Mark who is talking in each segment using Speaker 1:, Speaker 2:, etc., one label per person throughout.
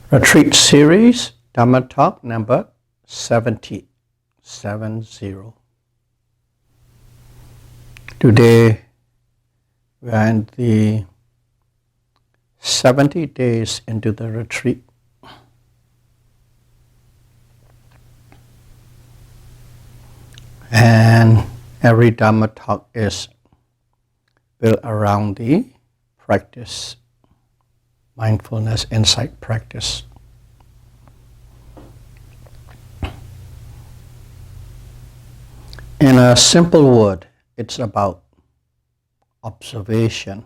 Speaker 1: Retreat series, Dhamma talk number 70. Today we are in the 70 days into the retreat. And every Dhamma talk is built around the practice, mindfulness, insight practice. In a simple word, it's about observation,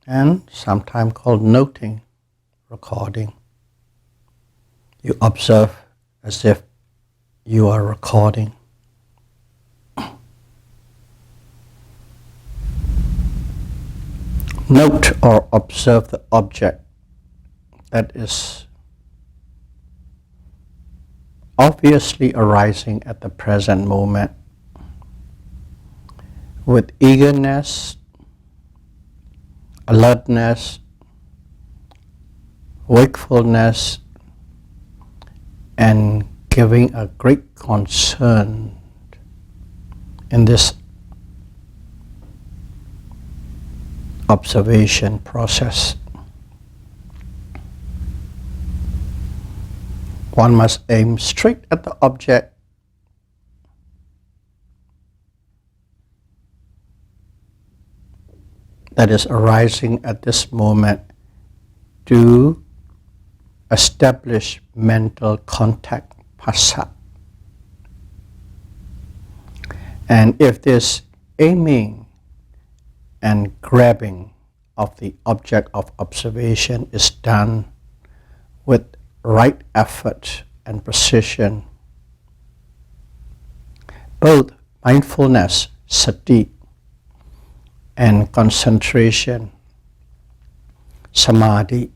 Speaker 1: and sometimes called noting, recording. You observe as if you are recording. Note or observe the object that is obviously arising at the present moment with eagerness, alertness, wakefulness, and giving a great concern in this observation process. One must aim straight at the object that is arising at this moment to establish mental contact, phassa. And if this aiming and grabbing of the object of observation is done with right effort and precision, both mindfulness, sati, and concentration, samadhi,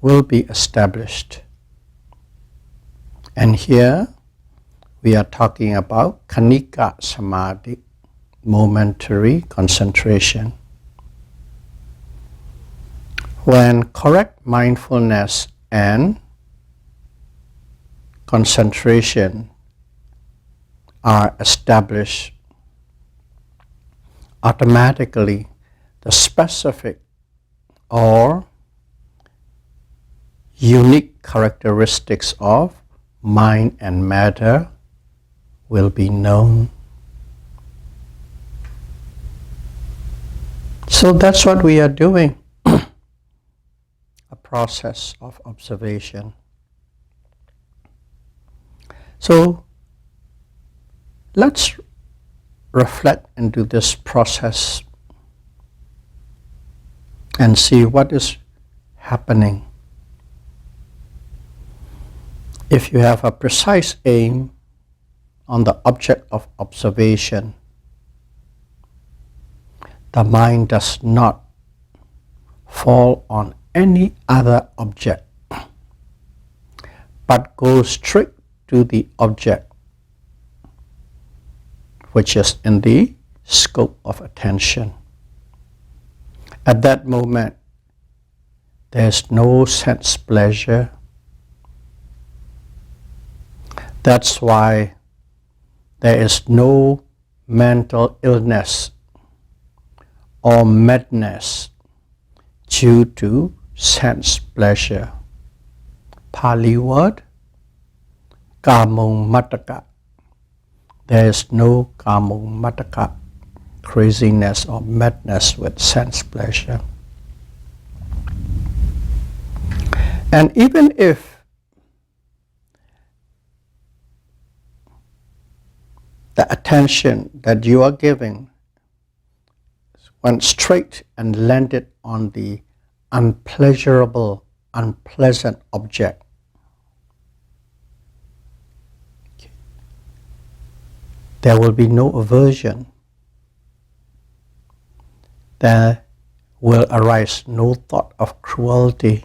Speaker 1: will be established. And here we are talking about khanika samadhi, momentary concentration. When correct mindfulness and concentration are established, automatically the specific or unique characteristics of mind and matter will be known. So that's what we are doing, a process of observation. So let's reflect into this process and see what is happening. If you have a precise aim on the object of observation, the mind does not fall on any other object, but goes straight to the object which is in the scope of attention. At that moment, there is no sense pleasure. That's why there is no mental illness or madness due to sense pleasure. Pali word, kamung mataka. There is no kamung mataka, craziness or madness with sense pleasure. And even if the attention that you are giving went straight and landed on the unpleasurable, unpleasant object, there will be no aversion. There will arise no thought of cruelty.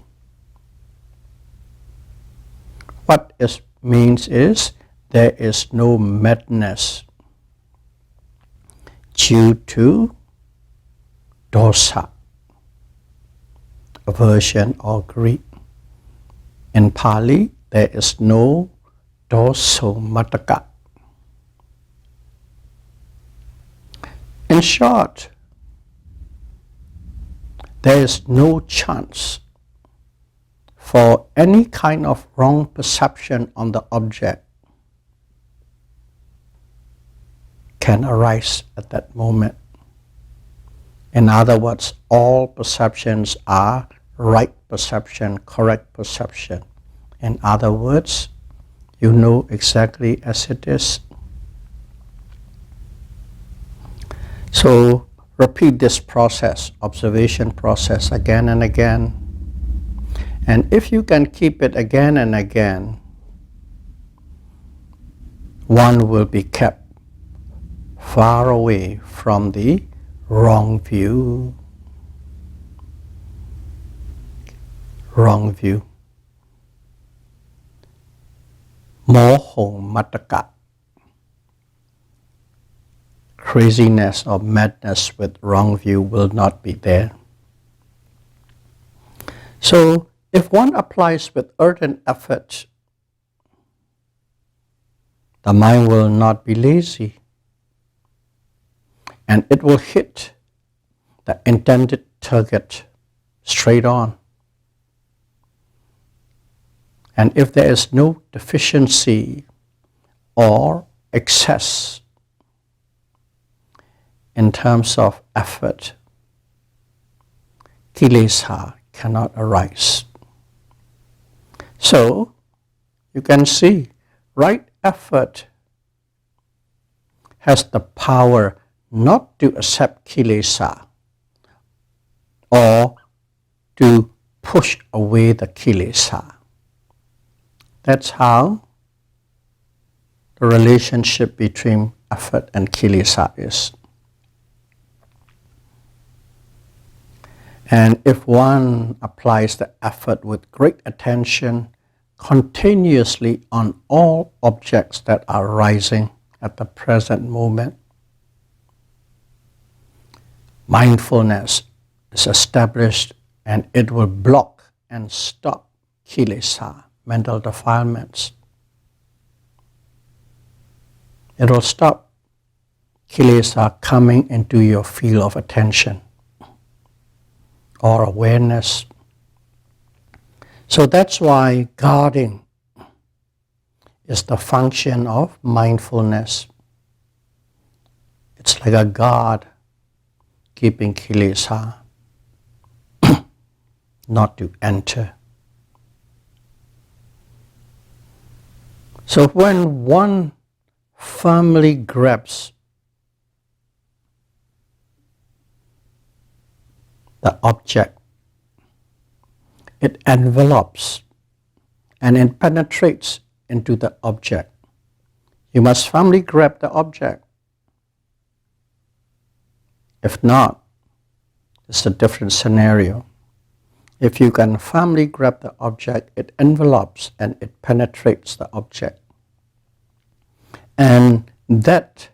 Speaker 1: What it means is there is no madness due to dosa, aversion or greed. In Pali, there is no doso mataka. In short, there is no chance for any kind of wrong perception on the object can arise at that moment. In other words, all perceptions are right perception, correct perception. In other words, you know exactly as it is. So repeat this process, observation process, again and again. And if you can keep it again and again, one will be kept far away from the wrong view. Wrong view. Moho mataka. Craziness or madness with wrong view will not be there. So, if one applies with ardent effort, the mind will not be lazy, and it will hit the intended target straight on. And if there is no deficiency or excess in terms of effort, kilesa cannot arise. So, you can see, right effort has the power not to accept kilesa or to push away the kilesa. That's how the relationship between effort and kilesa is. And if one applies the effort with great attention continuously on all objects that are arising at the present moment, mindfulness is established and it will block and stop kilesa, mental defilements. It will stop kilesa coming into your field of attention or awareness. So that's why guarding is the function of mindfulness. It's like a guard keeping kilesa not to enter. So when one firmly grabs the object, it envelops and it penetrates into the object. You must firmly grab the object. If not, it's a different scenario. If you can firmly grab the object, it envelops and it penetrates the object. And that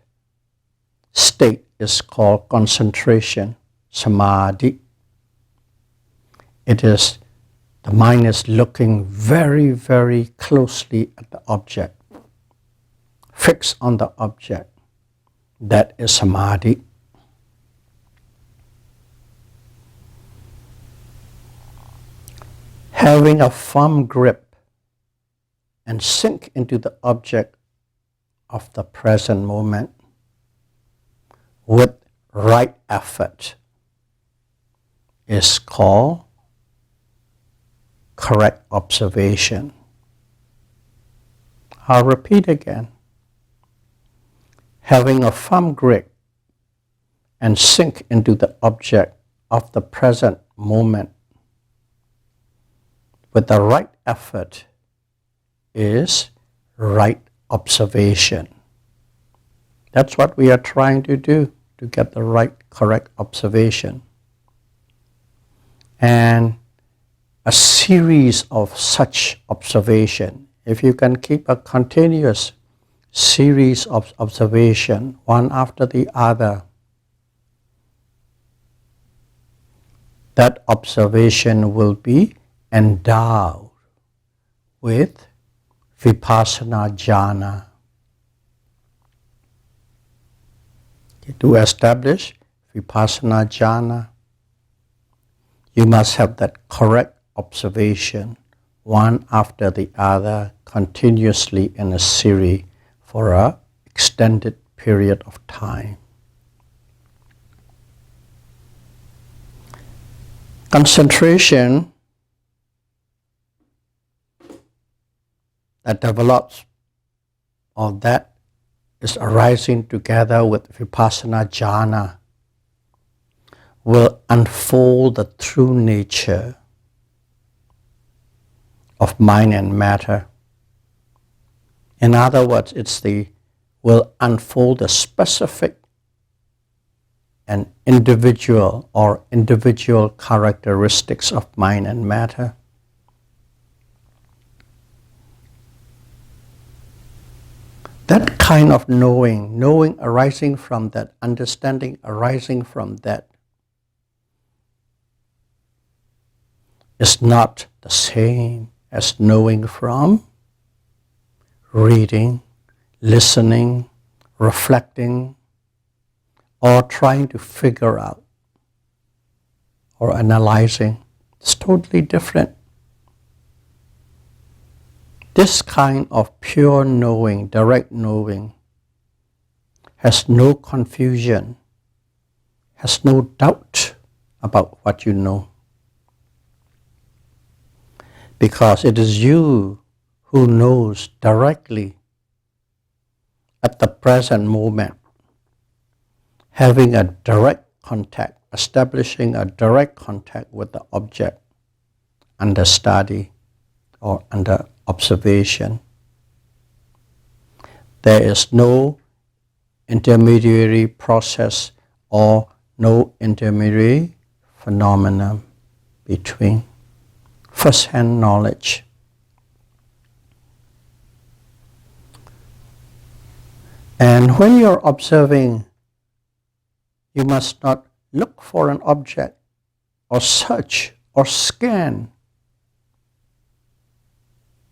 Speaker 1: state is called concentration, samadhi. It is, the mind is looking very, very closely at the object, fixed on the object. That is samadhi. Having a firm grip and sink into the object of the present moment with right effort is called correct observation. I'll repeat again. Having a firm grip and sink into the object of the present moment with the right effort is right observation. That's what we are trying to do, to get the right, correct observation. And a series of such observation, if you can keep a continuous series of observation, one after the other, that observation will be endowed with Vipassana jhana. To establish Vipassana jhana, you must have that correct observation, one after the other, continuously in a series for an extended period of time. Concentration that develops or that is arising together with Vipassana jhana will unfold the true nature of mind and matter. In other words, will unfold the specific and individual characteristics of mind and matter. That kind of knowing arising from that, understanding arising from that, is not the same as knowing from reading, listening, reflecting, or trying to figure out or analyzing. It's totally different. This kind of pure knowing, direct knowing, has no confusion, has no doubt about what you know. Because it is you who knows directly at the present moment, having a direct contact, establishing a direct contact with the object under study or under observation. There is no intermediary process or no intermediary phenomenon between. First-hand knowledge. And when you're observing, you must not look for an object or search or scan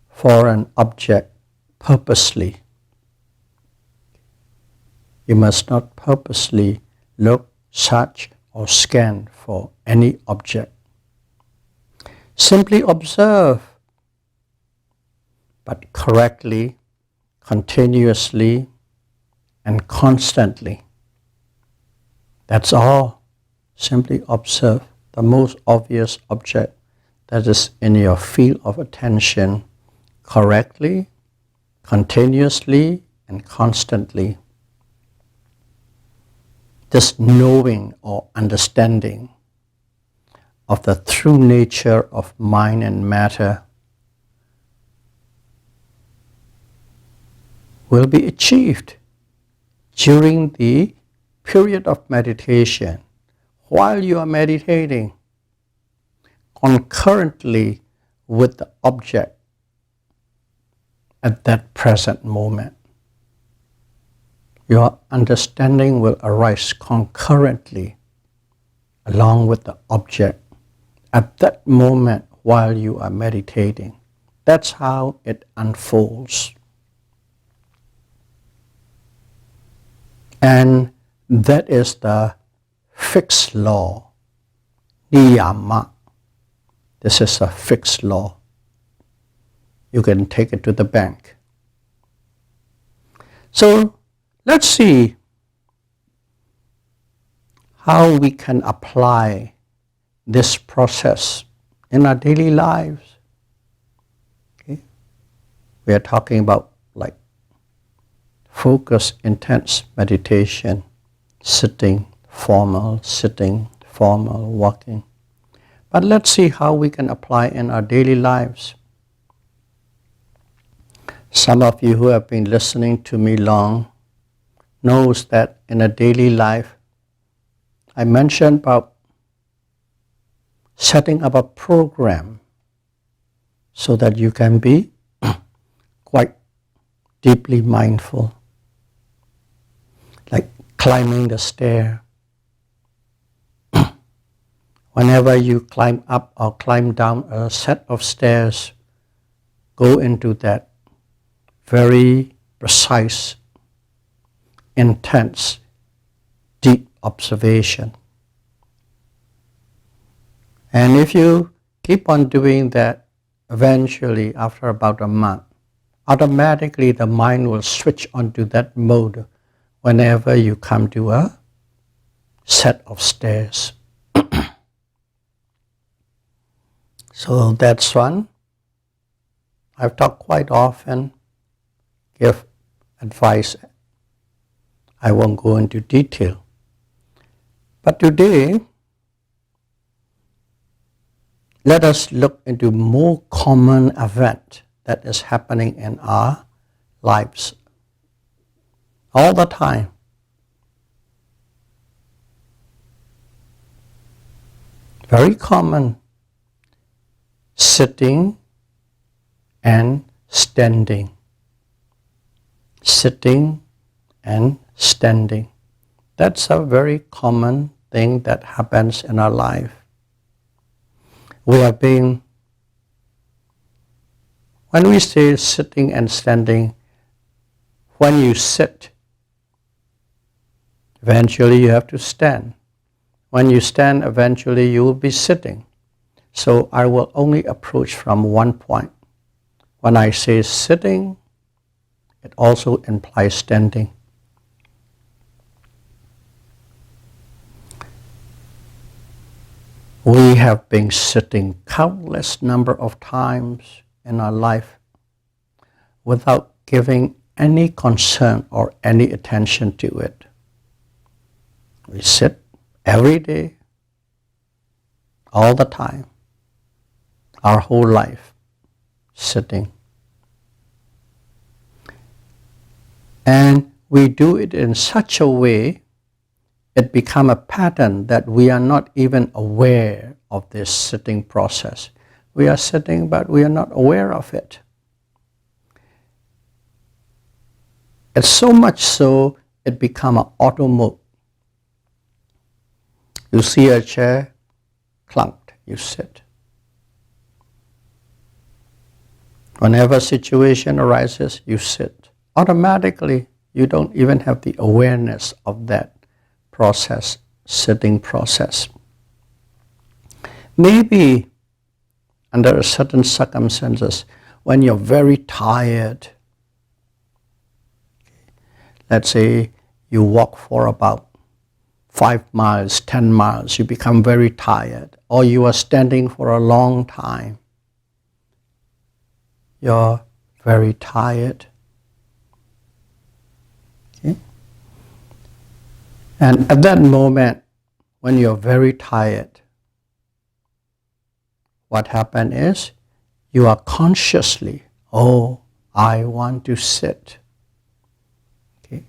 Speaker 1: for an object purposely. You must not purposely look, search, or scan for any object. Simply observe, but correctly, continuously, and constantly. That's all. Simply observe the most obvious object that is in your field of attention correctly, continuously, and constantly. This knowing or understanding of the true nature of mind and matter will be achieved during the period of meditation, while you are meditating, concurrently with the object at that present moment. Your understanding will arise concurrently along with the object at that moment while you are meditating. That's how it unfolds. And that is the fixed law, niyama. This is a fixed law. You can take it to the bank. So let's see how we can apply this process in our daily lives. Okay? We are talking about like focused, intense meditation, sitting, formal, walking. But let's see how we can apply in our daily lives. Some of you who have been listening to me long knows that in a daily life, I mentioned about setting up a program so that you can be quite deeply mindful, like climbing the stair Whenever you climb up or climb down a set of stairs, go into that very precise, intense, deep observation. And if you keep on doing that, eventually, after about a month, automatically the mind will switch onto that mode whenever you come to a set of stairs. So that's one. I've talked quite often, give advice. I won't go into detail. But today, let us look into more common event that is happening in our lives all the time. Very common. Sitting and standing. Sitting and standing. That's a very common thing that happens in our life. We have been, when we say sitting and standing, when you sit, eventually you have to stand. When you stand, eventually you will be sitting. So I will only approach from one point. When I say sitting, it also implies standing. We have been sitting countless number of times in our life without giving any concern or any attention to it. We sit every day, all the time, our whole life, sitting. And we do it in such a way, it becomes a pattern that we are not even aware of this sitting process. We are sitting, but we are not aware of it. It's so much so, it becomes an auto mode. You see a chair, clunked, you sit. Whenever a situation arises, you sit. Automatically, you don't even have the awareness of that process, sitting process. Maybe under certain circumstances, when you're very tired, let's say you walk for about 5 miles, 10 miles, you become very tired, or you are standing for a long time, you're very tired. Okay? And at that moment, when you're very tired, what happens is, you are consciously, oh, I want to sit. Okay?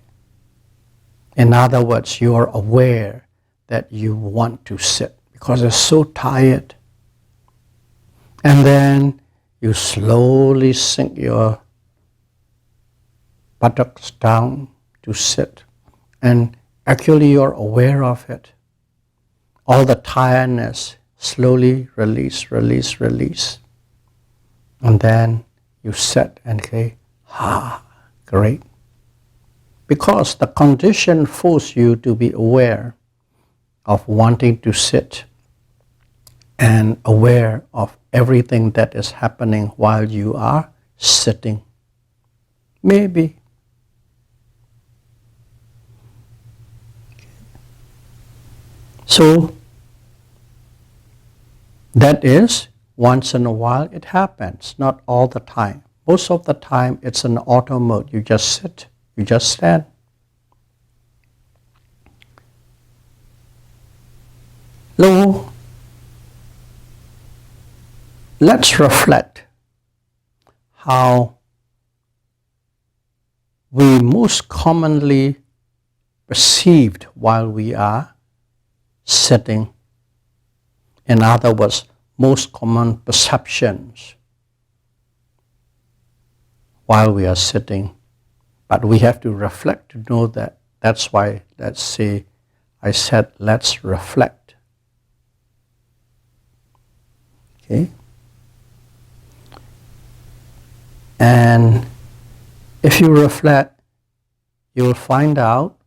Speaker 1: In other words, you are aware that you want to sit because you're so tired. And then you slowly sink your buttocks down to sit. And actually you're aware of it. All the tiredness slowly release, release, release. And then you sit and say, great. Because the condition forces you to be aware of wanting to sit and aware of everything that is happening while you are sitting. Maybe. So, that is, once in a while it happens, not all the time. Most of the time it's an auto mode. You just sit, you just stand. Now, let's reflect how we most commonly perceived while we are sitting. In other words, most common perceptions while we are sitting. But we have to reflect to know that. That's why, let's say, I said, let's reflect. Okay? And if you reflect, you will find out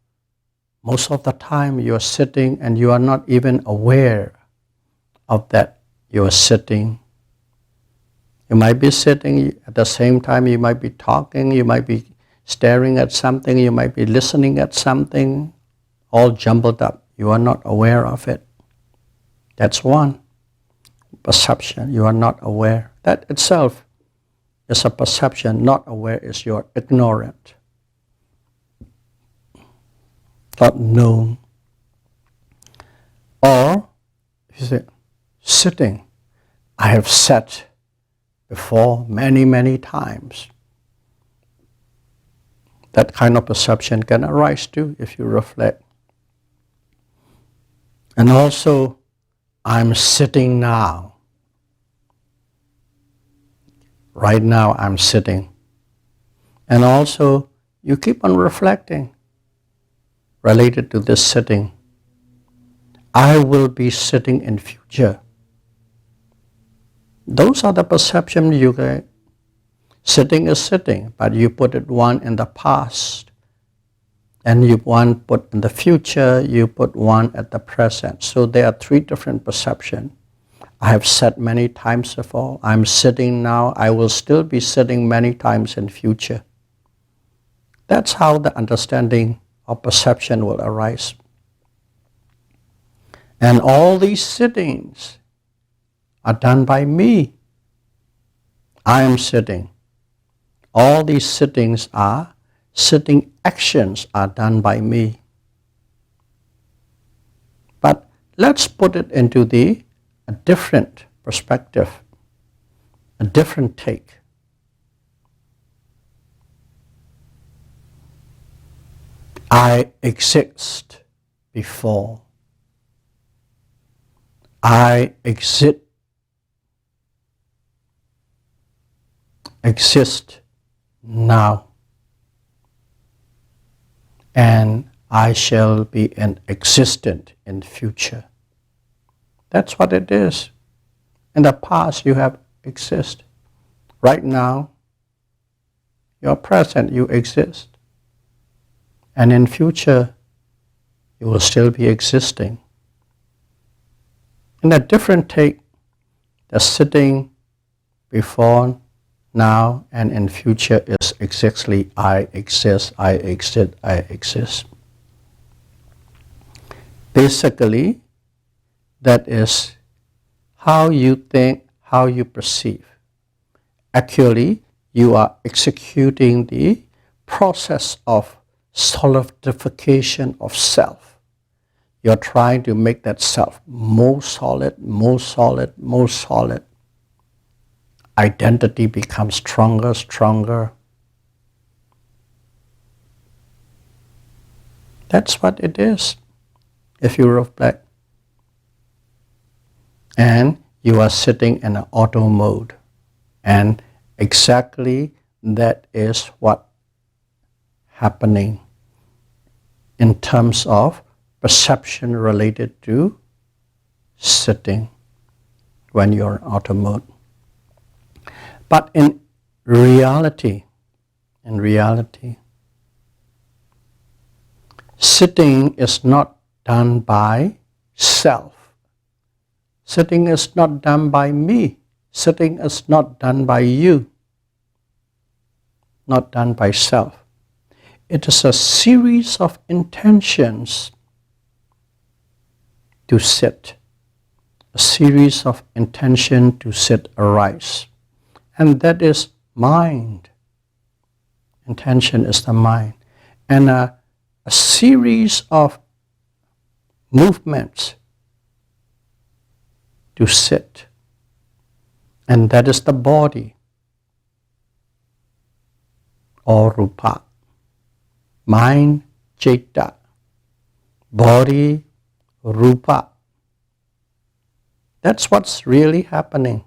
Speaker 1: most of the time you are sitting and you are not even aware of that you are sitting. You might be sitting, at the same time you might be talking, you might be staring at something, you might be listening at something, all jumbled up. You are not aware of it. That's one perception. You are not aware. That itself is a perception. Not aware is you're ignorant, not known. Or, you say, sitting. I have sat before many, many times. That kind of perception can arise too if you reflect. And also, I'm sitting now. Right now I'm sitting. And also, you keep on reflecting related to this sitting. I will be sitting in future. Those are the perceptions you get. Sitting is sitting, but you put it one in the past, and you one put in the future, you put one at the present. So there are three different perceptions. I have sat many times before. I'm sitting now. I will still be sitting many times in future. That's how the understanding of perception will arise. And all these sittings are done by me. I am sitting. All these sittings are sitting actions are done by me. But let's put it into a different perspective, a different take. I exist before. I exist now. And I shall be an existent in future. That's what it is. In the past you have exist. Right now, you're present, you exist. And in future, you will still be existing. In a different take, the sitting before, now, and in future is exactly I exist, I exist, I exist. Basically, that is how you think, how you perceive. Actually, you are executing the process of solidification of self. You're trying to make that self more solid, more solid, more solid. Identity becomes stronger, stronger. That's what it is, if you reflect. And you are sitting in an auto mode. And exactly that is what happening in terms of perception related to sitting when you're in auto mode. But in reality, sitting is not done by self. Sitting is not done by me. Sitting is not done by you. Not done by self. It is a series of intentions to sit. A series of intention to sit arise. And that is mind. Intention is the mind. And a series of movements to sit. And that is the body, or rupa. Mind, citta. Body, rupa. That's what's really happening.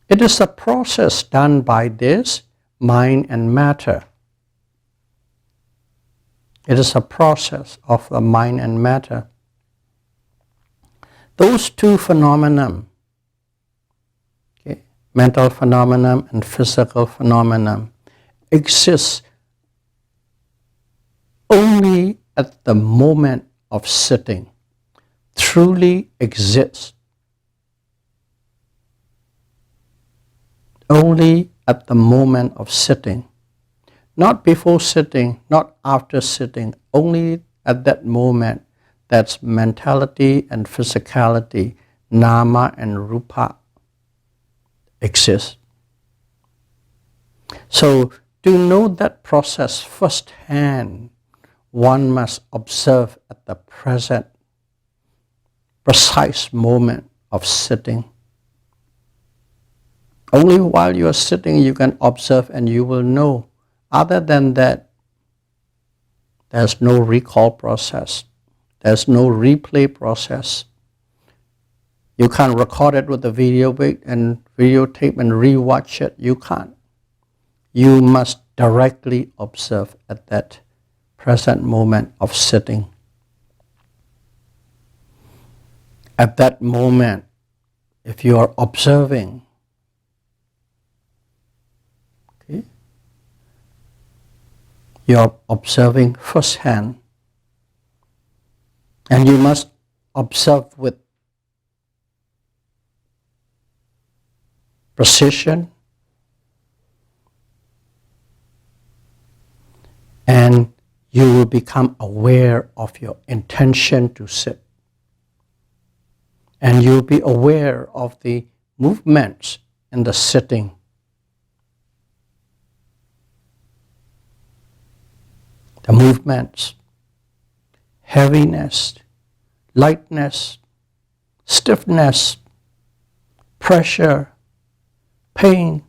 Speaker 1: It is a process done by this mind and matter. It is a process of the mind and matter. Those two phenomena mental phenomenon and physical phenomenon, exists only at the moment of sitting, truly exists only at the moment of sitting, not before sitting, not after sitting, only at that moment. That's mentality and physicality, nama and rupa exist. So to know that process firsthand, one must observe at the present, precise moment of sitting. Only while you are sitting you can observe and you will know. Other than that, there's no recall process. There's no replay process. You can't record it with a videotape and rewatch it. You can't. You must directly observe at that present moment of sitting. At that moment, if you are observing, okay, you are observing firsthand, and you must observe with precision, and you will become aware of your intention to sit. And you'll be aware of the movements in the sitting. The movements, heaviness, lightness, stiffness, pressure, pain,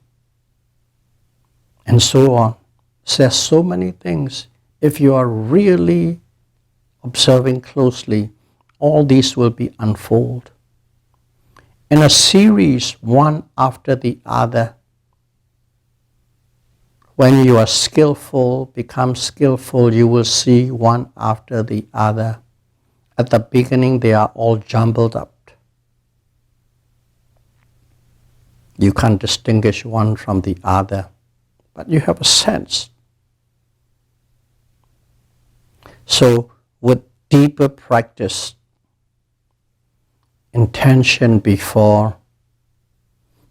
Speaker 1: and so on. There's so many things. If you are really observing closely, all these will be unfold in a series, one after the other. When you are skillful, become skillful, you will see one after the other. At the beginning, they are all jumbled up. You can't distinguish one from the other, but you have a sense. So, with deeper practice, intention before,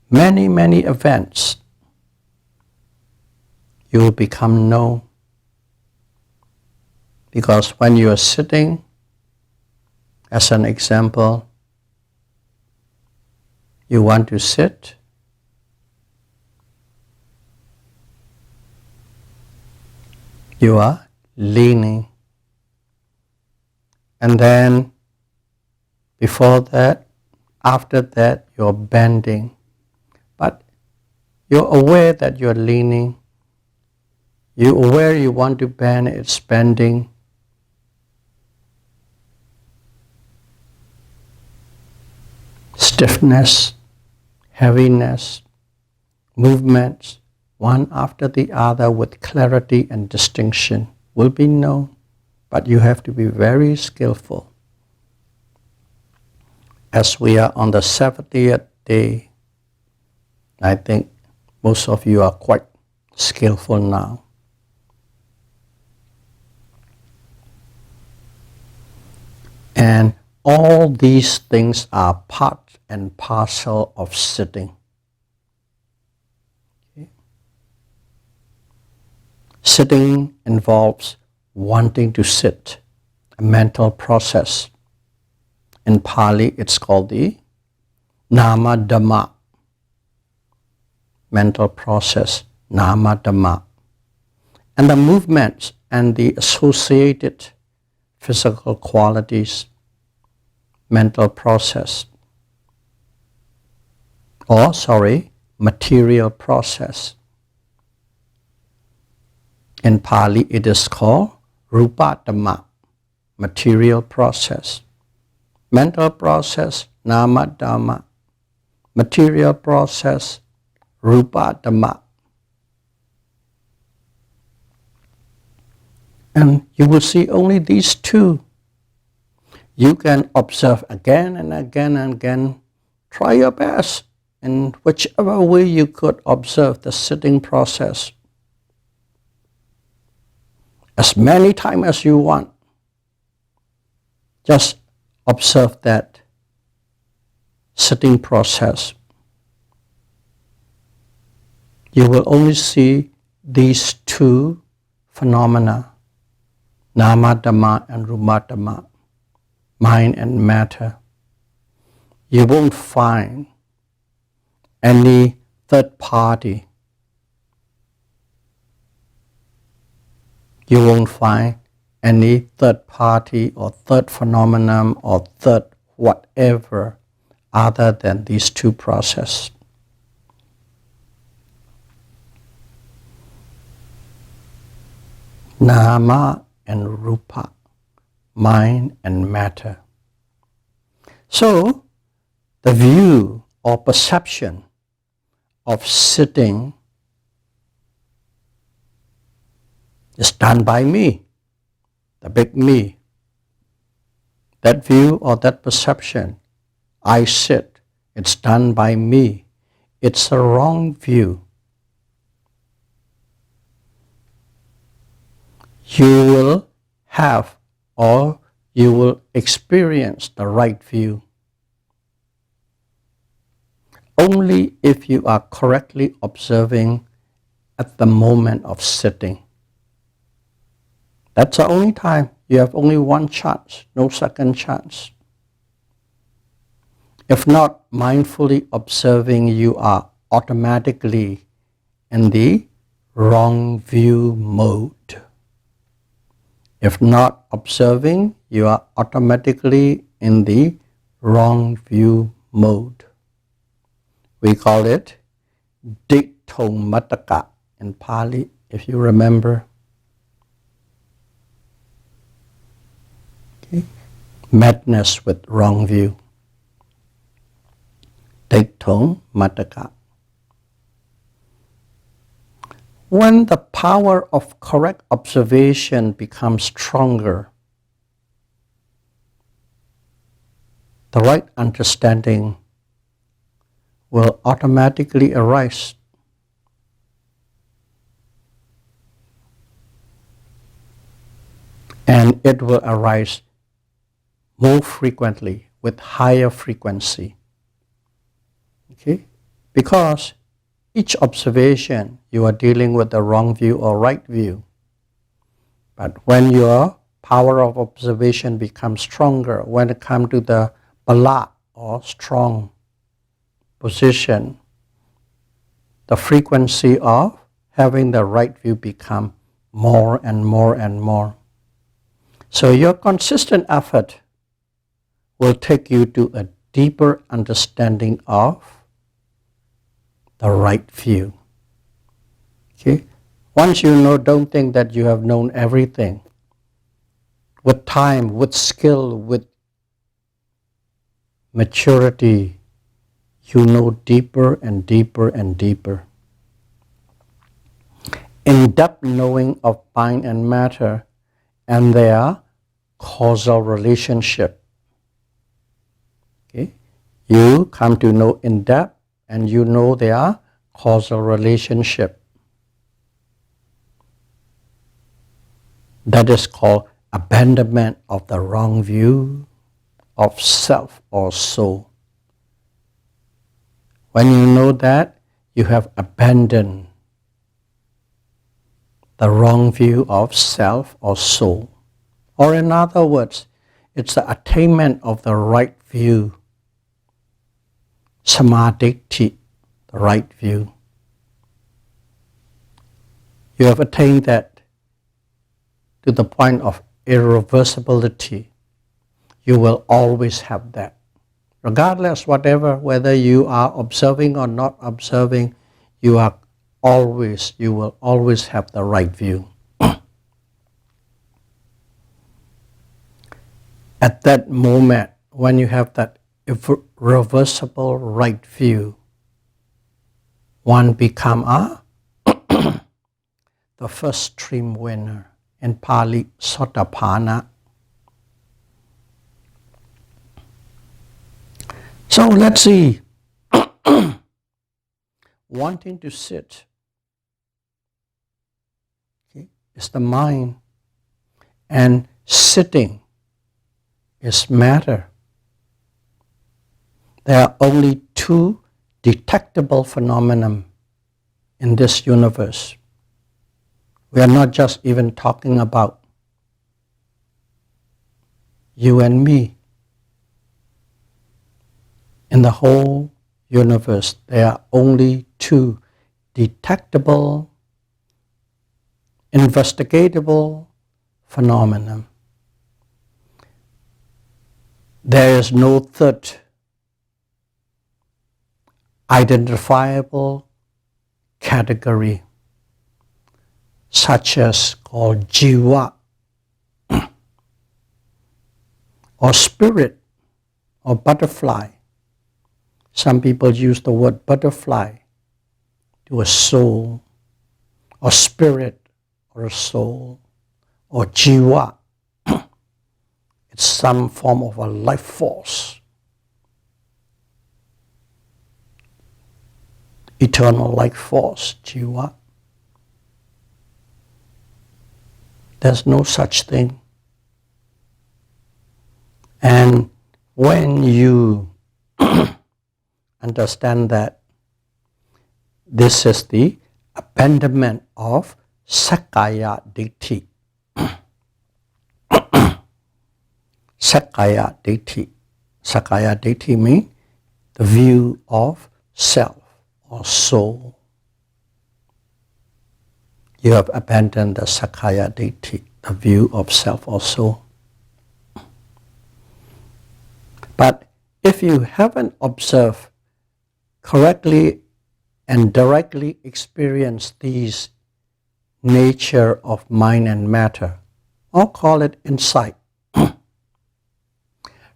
Speaker 1: many events, you will become known. Because when you are sitting, as an example, you want to sit, you are leaning, and then before that, after that, you're bending. But you're aware that you're leaning. You're aware you want to bend, it's bending. Stiffness, heaviness, movements, one after the other with clarity and distinction will be known. But you have to be very skillful. As we are on the 70th day, I think most of you are quite skillful now. And all these things are part and parcel of sitting. Okay. Sitting involves wanting to sit, a mental process. In Pali, it's called the Nama Dhamma, mental process, Nama Dhamma. And the movements and the associated physical qualities, mental process, material process. In Pali, it is called Rupa Dhamma, material process. Mental process, Nama Dhamma. Material process, Rupa Dhamma. And you will see only these two. You can observe again and again and again. Try your best. in whichever way you could observe the sitting process as many times as you want. Just observe that sitting process. You will only see these two phenomena, Nama Dhamma and Rupa Dhamma, mind and matter. You won't find any third party. You won't find any third party or third phenomenon or third whatever other than these two processes. Nama and Rupa, mind and matter. So, the view or perception of sitting is done by me, the big me. That view or that perception, I sit, it's done by me. It's a wrong view. You will have or you will experience the right view only if you are correctly observing at the moment of sitting. That's the only time. You have only one chance, no second chance. If not mindfully observing, you are automatically in the wrong view mode. If not observing, you are automatically in the wrong view mode. We call it Ditthong in Pali, if you remember. Okay. Madness with wrong view. Ditthong. When the power of correct observation becomes stronger, the right understanding will automatically arise. And it will arise more frequently, with higher frequency. Okay? Because each observation, you are dealing with the wrong view or right view. But when your power of observation becomes stronger, when it comes to the bala or strong position, the frequency of having the right view become more and more and more. So your consistent effort will take you to a deeper understanding of the right view. Okay? Once you know, don't think that you have known everything. With time, with skill, with maturity, you know deeper and deeper and deeper. In-depth knowing of mind and matter and their causal relationship. Okay? You come to know in depth and you know their causal relationship. That is called abandonment of the wrong view of self or soul. When you know that, you have abandoned the wrong view of self or soul. Or in other words, it's the attainment of the right view. Samadhi, the right view. You have attained that to the point of irreversibility. You will always have that. Regardless whether you are observing or not observing, you will always have the right view. At that moment, when you have that irreversible right view, one become the first stream winner. In Pali, Satipatthana. So let's see. wanting to sit. Okay? It's the mind. And sitting is matter. There are only two detectable phenomena in this universe. We are not just even talking about you and me. In the whole universe, there are only two detectable, investigatable phenomena. There is no third identifiable category, such as called jiva, or spirit, or butterfly. Some people use the word butterfly to a soul, or spirit, or a soul, or jiva. It's some form of a life force, eternal life force, jiva. There's no such thing. And when you understand that this is the abandonment of Sakkaya Ditthi. Sakkaya Ditthi. Sakkaya Ditthi means the view of self or soul. You have abandoned the Sakkaya Ditthi, the view of self or soul. But if you haven't observed correctly and directly experienced these nature of mind and matter, or call it insight,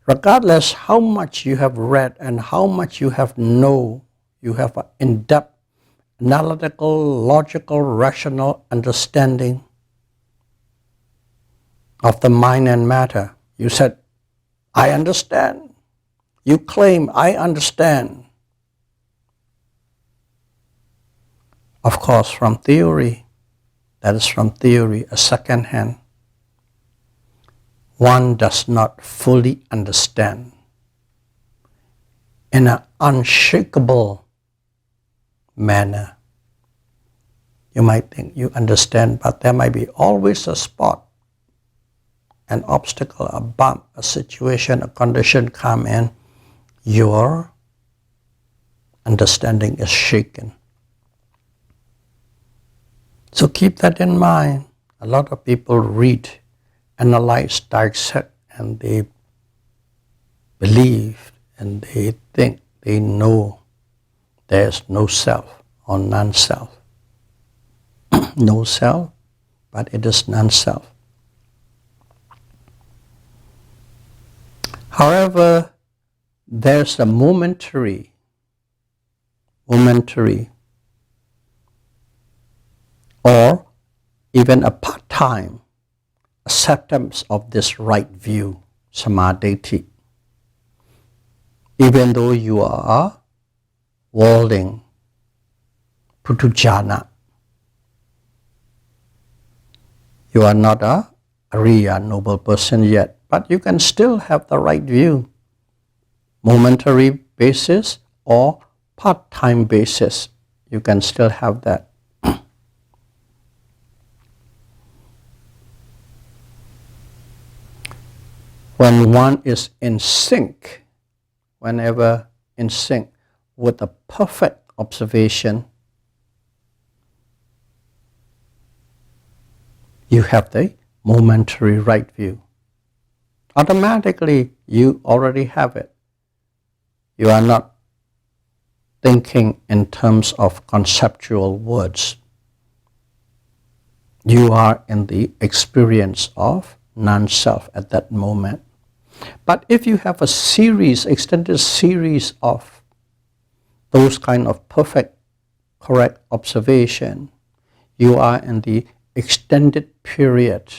Speaker 1: regardless how much you have read and how much you have know, you have an in-depth, analytical, logical, rational understanding of the mind and matter. You said, I understand. You claim, I understand. Of course, from theory, that is from theory, a second hand. One does not fully understand in an unshakable manner. You might think you understand, but there might be always a spot, an obstacle, a bump, a situation, a condition come in. Your understanding is shaken. So keep that in mind. A lot of people read, analyze, dissect, and they believe and they think they know there's no self or non-self. No self, but it is non-self. However, there's a momentary or even a part-time acceptance of this right view, samadhi. Even though you are worldling, putujana, you are not a Ariya, noble person yet, but you can still have the right view. Momentary basis or part-time basis, you can still have that. When one is in sync, whenever in sync with a perfect observation, you have the momentary right view. Automatically, you already have it. You are not thinking in terms of conceptual words. You are in the experience of non-self at that moment. But if you have a series, extended series of those kind of perfect, correct observation, you are in the extended period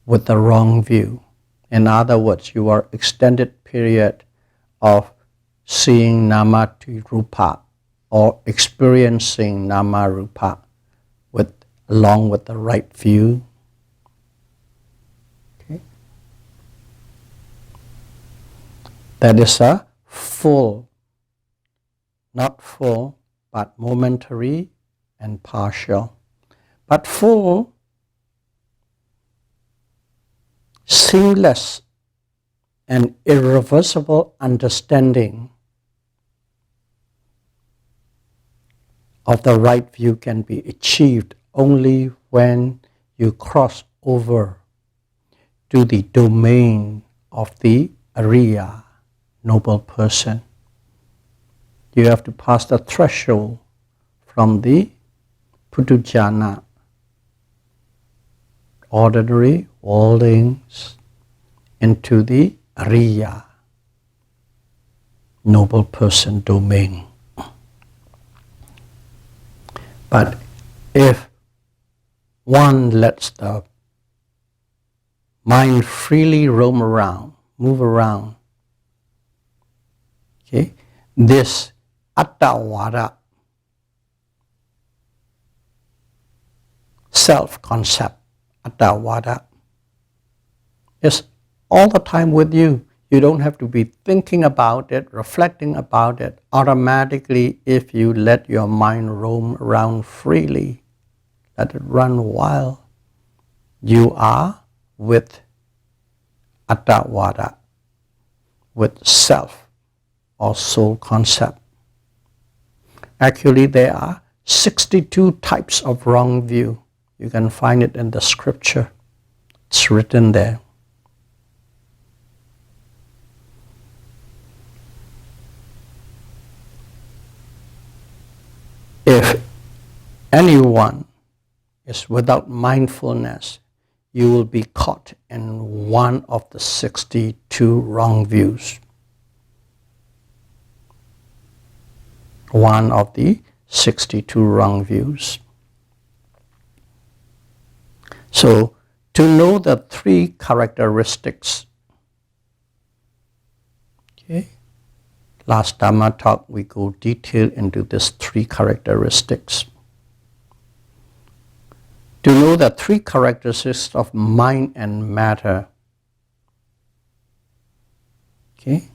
Speaker 1: with the wrong view. In other words, you are extended period of seeing nama to rupa or experiencing nama rupa along with the right view. Okay. That is a full, not full, but momentary and partial. But full, seamless, and irreversible understanding of the right view can be achieved only when you cross over to the domain of the Ariya, noble person. You have to pass the threshold from the Puthujjana, ordinary worldlings, into the Ariya, noble person domain. But if one lets the mind freely roam around, move around, okay, this attavada, self-concept, attavada, is all the time with you. You don't have to be thinking about it, reflecting about it. Automatically, if you let your mind roam around freely, let it run wild, you are with attavada, with self or soul concept. Actually, there are 62 types of wrong view. You can find it in the scripture. It's written there. If anyone is without mindfulness, you will be caught in one of the 62 wrong views. One of the 62 wrong views. So, to know the three characteristics, okay, last Dhamma talk we go detail into these three characteristics. To know the three characteristics of mind and matter, okay,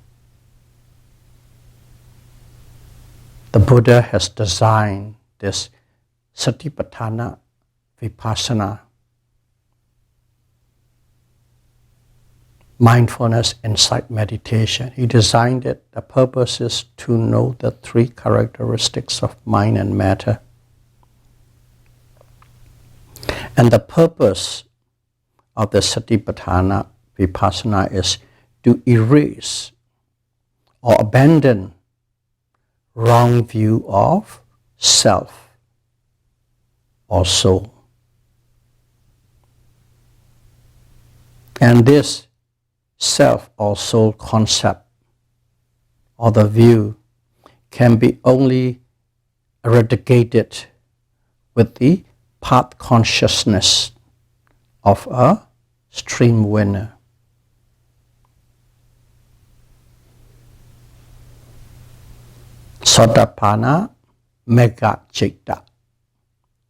Speaker 1: the Buddha has designed this Satipatthana, Vipassana, mindfulness, insight, meditation. He designed it. The purpose is to know the three characteristics of mind and matter. And the purpose of the Satipatthana, Vipassana is to erase or abandon wrong view of self or soul. And this self or soul concept or the view can be only eradicated with the path consciousness of a stream winner. Satipatthana mega citta.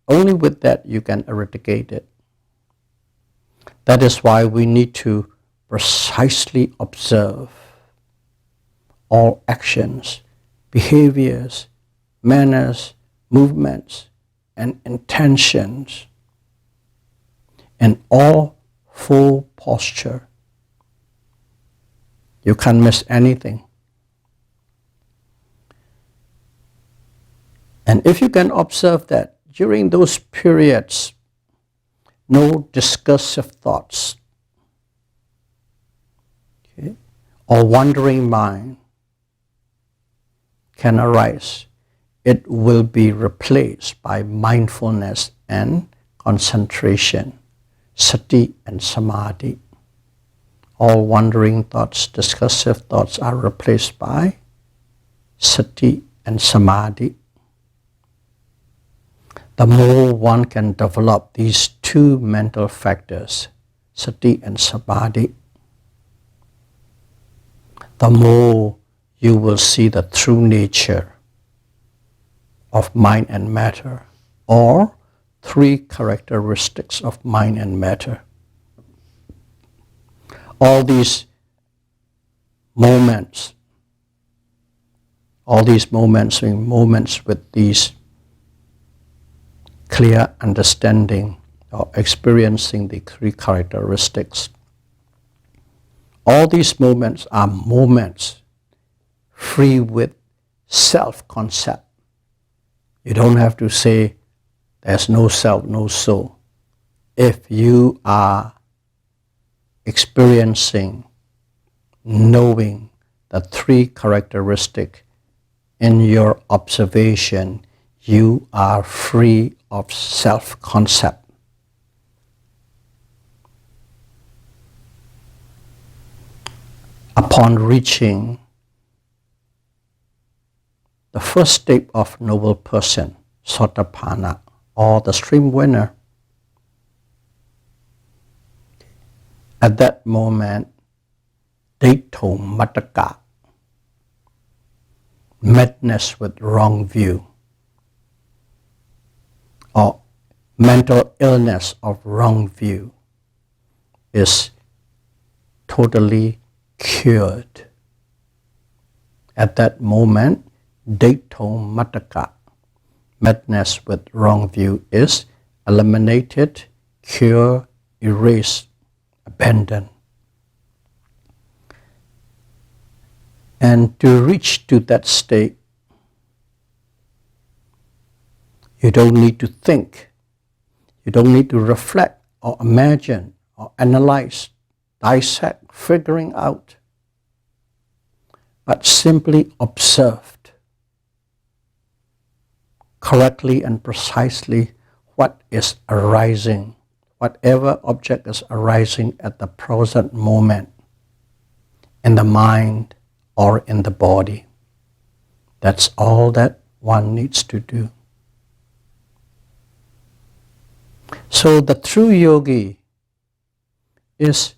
Speaker 1: Only with that you can eradicate it. That is why we need to precisely observe all actions, behaviors, manners, movements, and intentions, and all full posture. You can't miss anything. And if you can observe that during those periods, no discursive thoughts, okay, or wandering mind can arise, it will be replaced by mindfulness and concentration, sati and samadhi. All wandering thoughts, discursive thoughts are replaced by sati and samadhi. The more one can develop these two mental factors, sati and samadhi, the more you will see the true nature of mind and matter, or three characteristics of mind and matter. All these moments being moments with these clear understanding or experiencing the three characteristics. All these moments are moments free with self-concept. You don't have to say there's no self, no soul. If you are experiencing, knowing the three characteristics in your observation, you are free of self-concept. Upon reaching the first step of noble person, Satipatthana, or the stream winner, at that moment, Daito Mataka, madness with wrong view, or mental illness of wrong view, is totally cured. At that moment, Daito Mataka, madness with wrong view, is eliminated, cured, erased, abandoned. And to reach to that state, you don't need to think, you don't need to reflect or imagine or analyze, dissect, figuring out, but simply observed correctly and precisely what is arising, whatever object is arising at the present moment in the mind or in the body. That's all that one needs to do. So the true yogi is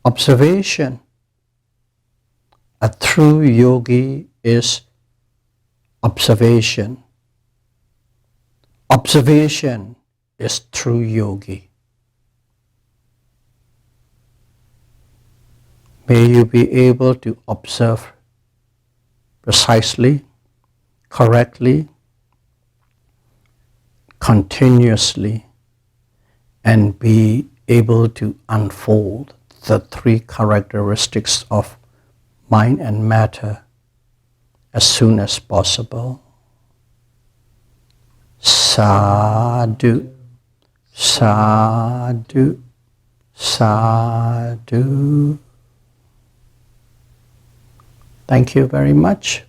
Speaker 1: observation. A true yogi is observation. Observation is true yogi. May you be able to observe precisely, correctly, continuously, and be able to unfold the three characteristics of mind and matter as soon as possible. Sadhu, sadhu, sadhu. Thank you very much.